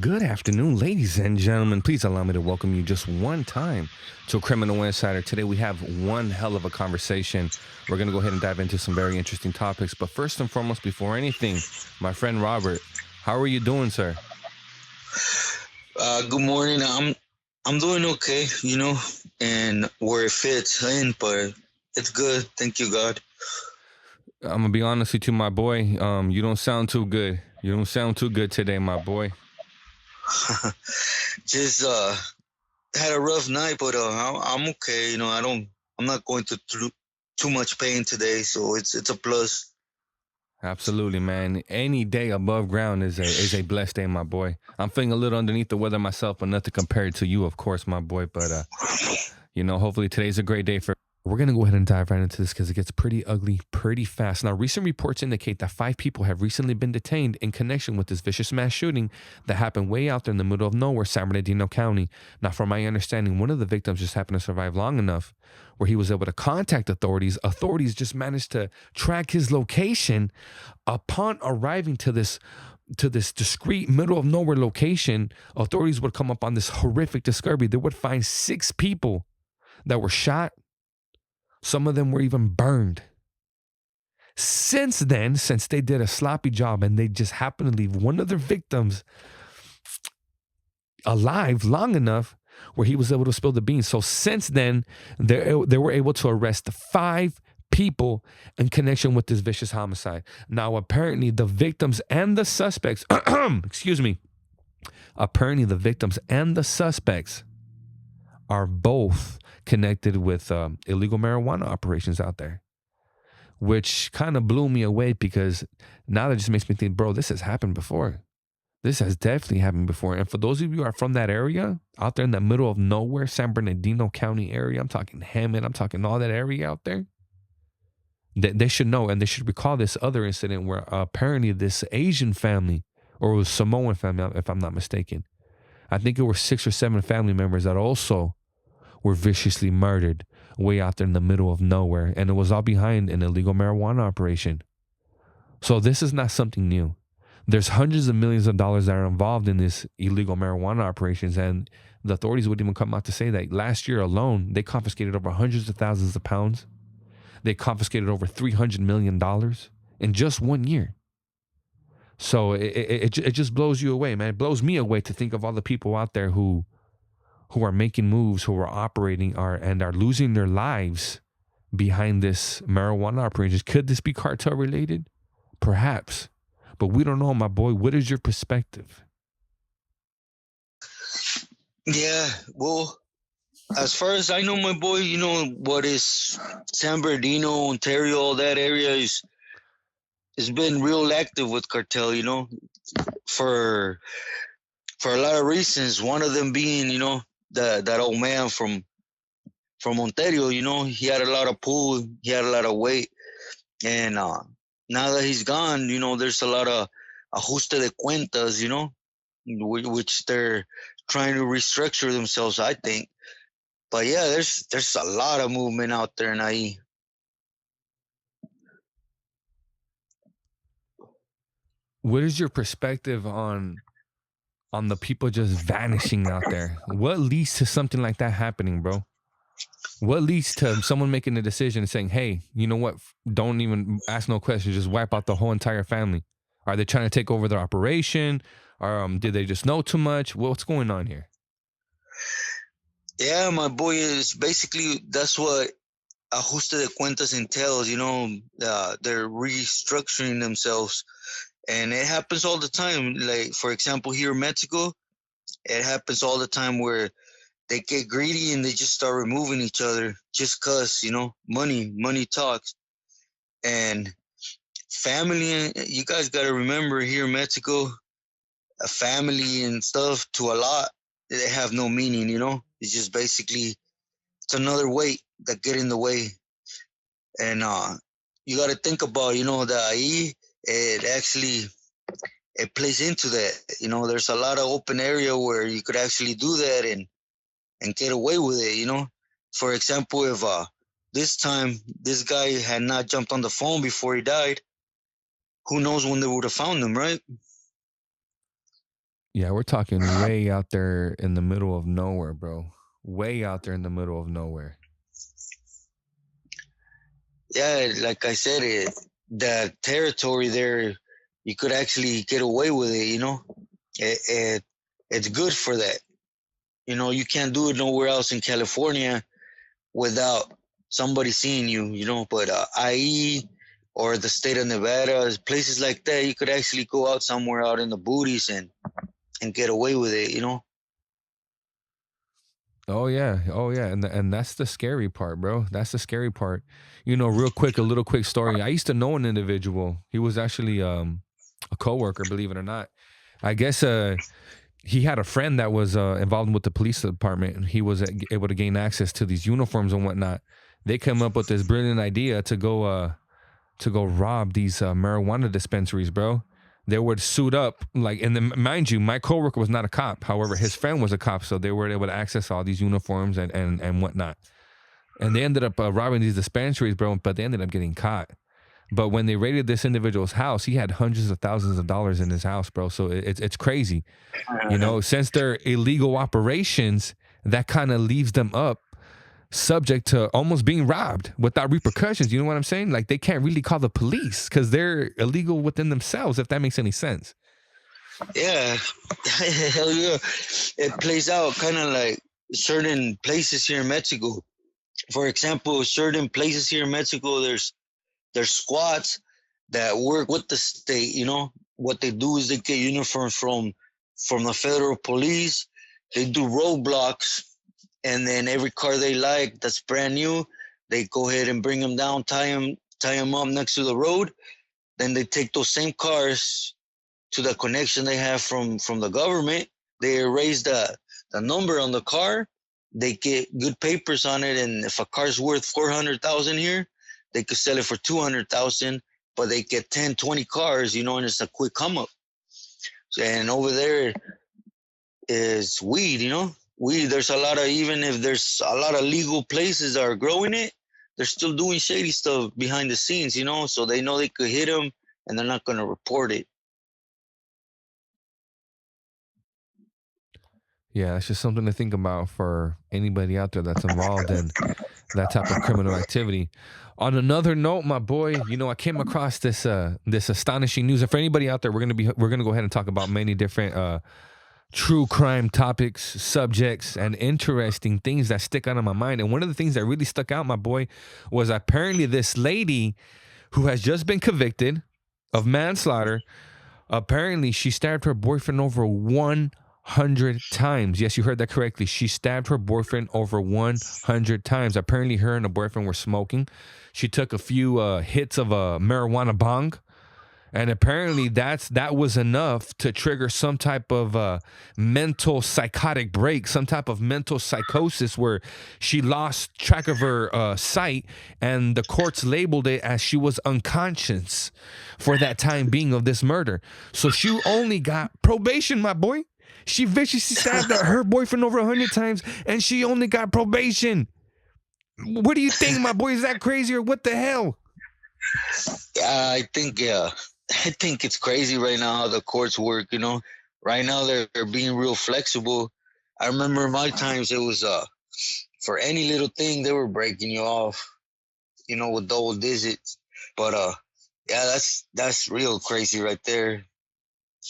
Good afternoon, ladies and gentlemen. Please allow me to welcome you just one time to Criminal Insider. Today we have one hell of a conversation. We're going to go ahead and dive into some very interesting topics. But first and foremost, before anything, my friend Robert, how are you doing, sir? Good morning. I'm doing okay, and where it fits in, but it's good. Thank you, God. I'm going to be honest with you, my boy. You don't sound too good. You don't sound too good today, my boy. Just had a rough night, but I'm okay. I'm not going through too much pain today, so it's a plus. Absolutely, man. Any day above ground is a blessed day, my boy. I'm feeling a little underneath the weather myself, but nothing compared to you, of course, my boy. But hopefully today's a great day for. We're going to go ahead and dive right into this because it gets pretty ugly pretty fast. Now, recent reports indicate that 5 people have recently been detained in connection with this vicious mass shooting that happened way out there in the middle of nowhere, San Bernardino County. Now, from my understanding, one of the victims just happened to survive long enough where he was able to contact authorities. Authorities just managed to track his location upon arriving to this discreet middle of nowhere location. Authorities would come up on this horrific discovery. They would find 6 people that were shot. Some of them were even burned. Since then, since they did a sloppy job and they just happened to leave one of their victims alive long enough where he was able to spill the beans. So since then, they were able to arrest 5 people in connection with this vicious homicide. Now, apparently the victims and the suspects, apparently the victims and the suspects are both connected with illegal marijuana operations out there, which kind of blew me away because now that just makes me think, bro, this has happened before. This has definitely happened before. And for those of you who are from that area, out there in the middle of nowhere, San Bernardino County area, I'm talking Hammond, I'm talking all that area out there, they should know and they should recall this other incident where apparently this Asian family, or it was Samoan family, if I'm not mistaken, I think it were 6 or 7 family members that also were viciously murdered way out there in the middle of nowhere. And it was all behind an illegal marijuana operation. So this is not something new. There's hundreds of millions of dollars that are involved in this illegal marijuana operations. And the authorities would even come out to say that last year alone, they confiscated over hundreds of thousands of pounds. They confiscated over $300 million in just 1 year. So it just blows you away, man. It blows me away to think of all the people out there who are making moves, who are operating and are losing their lives behind this marijuana operation. Could this be cartel related? Perhaps. But we don't know, my boy. What is your perspective? Yeah, well, as far as I know, my boy, what is San Bernardino, Ontario, all that area has been real active with cartel, for a lot of reasons. One of them being, that old man from Ontario, he had a lot of pull, he had a lot of weight, and now that he's gone, there's a lot of ajuste de cuentas, which they're trying to restructure themselves, I think. But yeah, there's a lot of movement out there now. What is your perspective on the people just vanishing out there? What leads to something like that happening, bro? What leads to someone making a decision and saying, hey, you know what? Don't even ask no questions. Just wipe out the whole entire family. Are they trying to take over their operation? Or did they just know too much? What's going on here? Yeah, my boy, is basically that's what ajuste de cuentas entails. They're restructuring themselves, and it happens all the time. Like, for example, here in Mexico, it happens all the time where they get greedy and they just start removing each other just cause money talks. And family, you guys got to remember, here in Mexico, a family and stuff to a lot, they have no meaning. It's just basically, it's another weight that get in the way. And you got to think about, that it actually, it plays into that. There's a lot of open area where you could actually do that and get away with it. For example, if this time this guy had not jumped on the phone before he died, who knows when they would have found him, right? Yeah, we're talking way out there in the middle of nowhere, bro. Way out there in the middle of nowhere. Yeah, like I said, that territory there, you could actually get away with it. It it's good for that. You can't do it nowhere else in California without somebody seeing you. But IE or the state of Nevada, places like that, you could actually go out somewhere out in the booties and get away with it. Oh yeah, oh yeah, and that's the scary part, bro. That's the scary part. Real quick, a little quick story. I used to know an individual. He was actually a coworker, believe it or not. I guess he had a friend that was involved with the police department, and he was able to gain access to these uniforms and whatnot. They came up with this brilliant idea to go rob these marijuana dispensaries, bro. They would suit up, like, and then mind you, my coworker was not a cop. However, his friend was a cop, so they were able to access all these uniforms and whatnot. And they ended up robbing these dispensaries, bro. But they ended up getting caught. But when they raided this individual's house, he had hundreds of thousands of dollars in his house, bro. So it's crazy, Since they're illegal operations, that kind of leaves them up subject to almost being robbed without repercussions. You know what I'm saying? Like they can't really call the police because they're illegal within themselves, if that makes any sense. Yeah, hell yeah. It plays out kind of like certain places here in Mexico. For example, certain places here in Mexico, there's squads that work with the state. What they do is they get uniforms from the federal police. They do roadblocks, and then every car they like that's brand new, they go ahead and bring them down, tie them up next to the road. Then they take those same cars to the connection they have from the government. They erase the number on the car. They get good papers on it, and if a car's worth 400,000 here, they could sell it for 200,000. But they get 10, 20 cars, and it's a quick come up. And over there is weed, weed. There's a lot of, even if there's a lot of legal places that are growing it, they're still doing shady stuff behind the scenes, so they know they could hit them and they're not going to report it. Yeah, it's just something to think about for anybody out there that's involved in that type of criminal activity. On another note, my boy, I came across this astonishing news. And for anybody out there, we're gonna go ahead and talk about many different true crime topics, subjects, and interesting things that stick out in my mind. And one of the things that really stuck out, my boy, was apparently this lady who has just been convicted of manslaughter. Apparently, she stabbed her boyfriend over 100 times. Yes, you heard that correctly. She stabbed her boyfriend over 100 times. Apparently, her and her boyfriend were smoking. She took a few hits of a marijuana bong, and apparently that was enough to trigger some type of mental psychotic break, some type of mental psychosis where she lost track of her sight, and the courts labeled it as she was unconscious for that time being of this murder. So she only got probation, my boy. She viciously stabbed her boyfriend over 100 times, and she only got probation. What do you think, my boy? Is that crazy or what the hell? I think, yeah. I think it's crazy right now how the courts work. Right now they're being real flexible. I remember in my times it was for any little thing they were breaking you off, with double digits. But yeah, that's real crazy right there.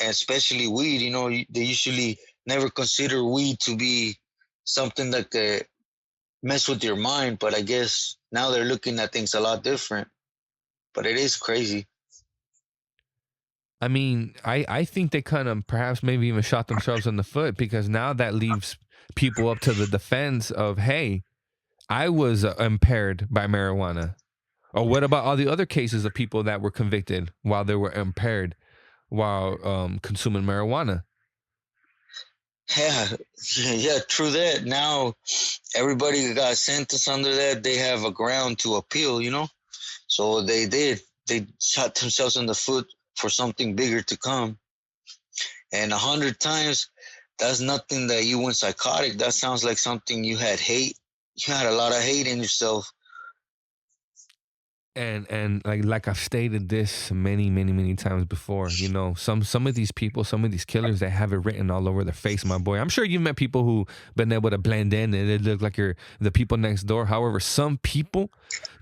And especially weed, they usually never consider weed to be something that could mess with your mind. But I guess now they're looking at things a lot different. But it is crazy. I mean, I think they kind of perhaps maybe even shot themselves in the foot, because now that leaves people up to the defense of, hey, I was impaired by marijuana. Or what about all the other cases of people that were convicted while they were impaired while consuming marijuana? Yeah, yeah, true that. Now everybody that got sentenced under that, they have a ground to appeal, So they did. They shot themselves in the foot for something bigger to come. And 100 times, that's nothing that you went psychotic. That sounds like something you had hate. You had a lot of hate in yourself. And like I've stated this many times before, some of these people, some of these killers, they have it written all over their face, my boy. I'm sure you've met people who been able to blend in and it look like you're the people next door. However, some people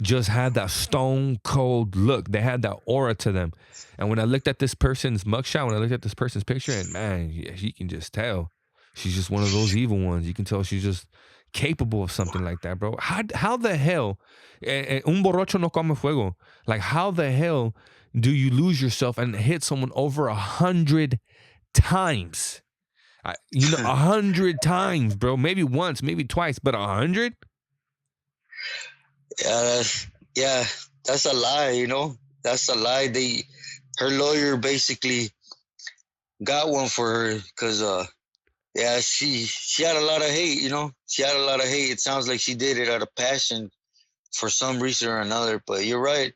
just had that stone cold look. They had that aura to them. And when I looked at this person's mugshot, when I looked at this person's picture, and man, yeah, you can just tell she's just one of those evil ones. You can tell she's just capable of something like that, bro. How the hell un borracho no come fuego? Like, how the hell do you lose yourself and hit someone over 100 times? 100 times, bro. Maybe once, maybe twice, but 100? Yeah, that's a lie. That's a lie. Her lawyer basically got one for her because yeah, she had a lot of hate. She had a lot of hate. It sounds like she did it out of passion for some reason or another. But you're right.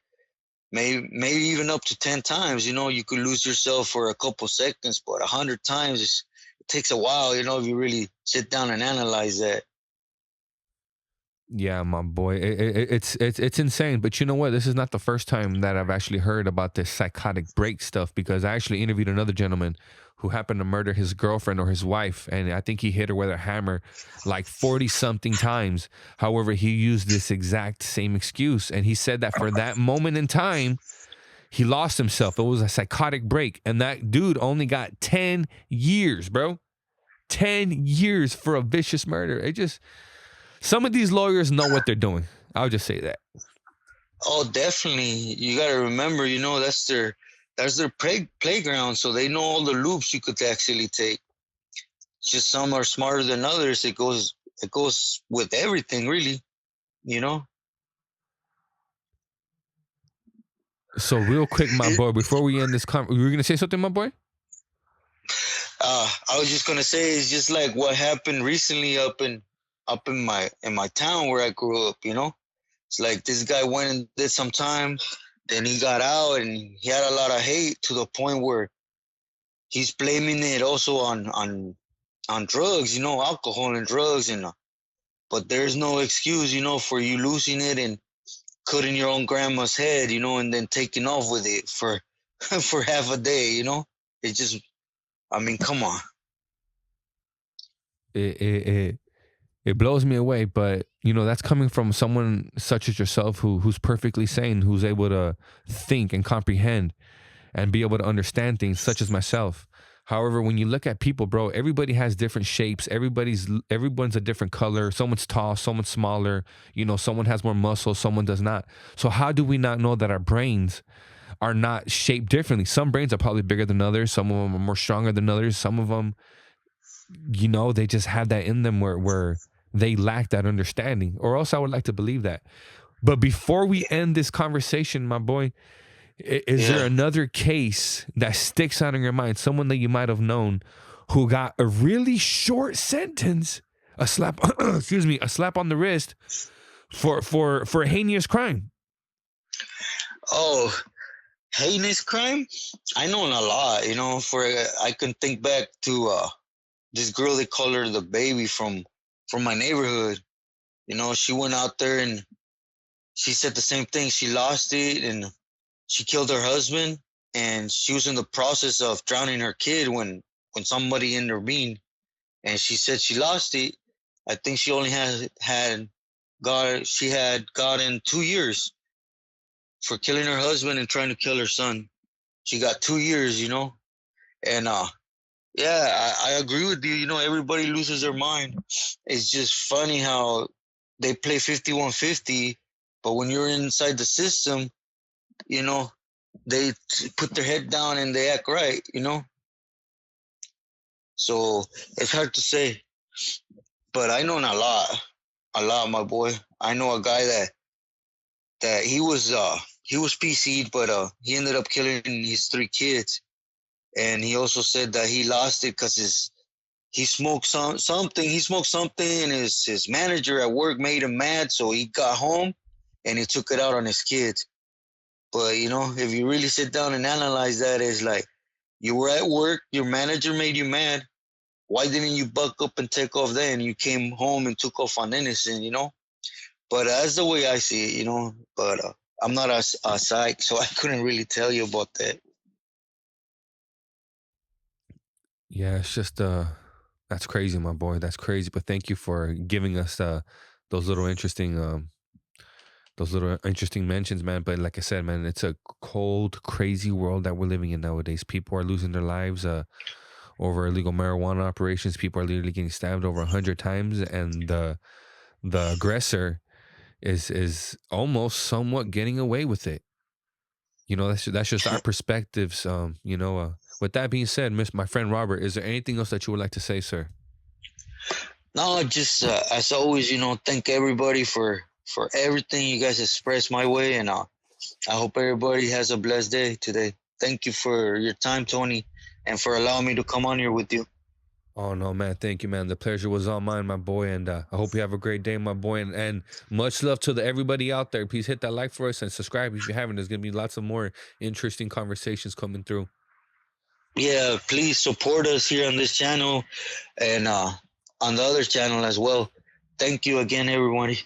Maybe even up to 10 times. You could lose yourself for a couple seconds, but 100 times it takes a while. If you really sit down and analyze that. Yeah, my boy, it's insane. But you know what? This is not the first time that I've actually heard about this psychotic break stuff, because I actually interviewed another gentleman who happened to murder his girlfriend or his wife, and I think he hit her with a hammer like 40 something times. However, he used this exact same excuse, and he said that for that moment in time, he lost himself. It was a psychotic break, and that dude only got 10 years, bro. 10 years for a vicious murder. Some of these lawyers know what they're doing. I'll just say that. Oh, definitely. You got to remember, that's their playground, so they know all the loops you could actually take. Just some are smarter than others. It goes with everything, really. So real quick, my boy, before we end this you were gonna say something, my boy? I was just gonna say it's just like what happened recently up in my town where I grew up. It's like this guy went and did some time, then he got out and he had a lot of hate to the point where he's blaming it also on drugs, alcohol and drugs, but there's no excuse, for you losing it and cutting your own grandma's head, and then taking off with it for for half a day, It just, I mean, come on. It blows me away, but that's coming from someone such as yourself who's perfectly sane, who's able to think and comprehend and be able to understand things, such as myself. However, when you look at people, bro, everybody has different shapes. Everyone's a different color. Someone's tall, someone's smaller. Someone has more muscle, someone does not. So how do we not know that our brains are not shaped differently? Some brains are probably bigger than others. Some of them are more stronger than others. Some of them, they just have that in them where they lack that understanding, or else I would like to believe that. But before we end this conversation, my boy, is there another case that sticks out in your mind? Someone that you might have known who got a really short sentence, a slap, a slap on the wrist for a heinous crime? Oh, heinous crime? I know a lot, I can think back to this girl, they call her the baby from my neighborhood. She went out there and she said the same thing. She lost it and she killed her husband, and she was in the process of drowning her kid when somebody intervened, and she said she lost it. I think she only had gotten 2 years for killing her husband and trying to kill her son. She got 2 years, and yeah, I agree with you. Everybody loses their mind. It's just funny how they play 51-50, but when you're inside the system, they put their head down and they act right, So it's hard to say, but I know a lot, my boy. I know a guy that he was PC'd, but he ended up killing his 3 kids, and he also said that he lost it because he smoked something. He smoked something, and his manager at work made him mad, so he got home and he took it out on his kids. But if you really sit down and analyze that, it's like you were at work, your manager made you mad. Why didn't you buck up and take off then? You came home and took off on innocent, But that's the way I see it, But I'm not a psych, so I couldn't really tell you about that. Yeah, it's just that's crazy, my boy. That's crazy. But thank you for giving us those little interesting mentions, man. But like I said, man, it's a cold, crazy world that we're living in nowadays. People are losing their lives over illegal marijuana operations. People are literally getting stabbed over 100 times, and the aggressor is almost somewhat getting away with it. That's just our perspectives. With that being said, my friend Robert, is there anything else that you would like to say, sir? No, just as always, thank everybody for everything you guys expressed my way, and I hope everybody has a blessed day today. Thank you for your time, Tony, and for allowing me to come on here with you. Oh no, man! Thank you, man. The pleasure was all mine, my boy, and I hope you have a great day, my boy. And much love to everybody out there. Please hit that like for us and subscribe if you haven't. There's gonna be lots of more interesting conversations coming through. Yeah, please support us here on this channel and on the other channel as well. Thank you again, everybody.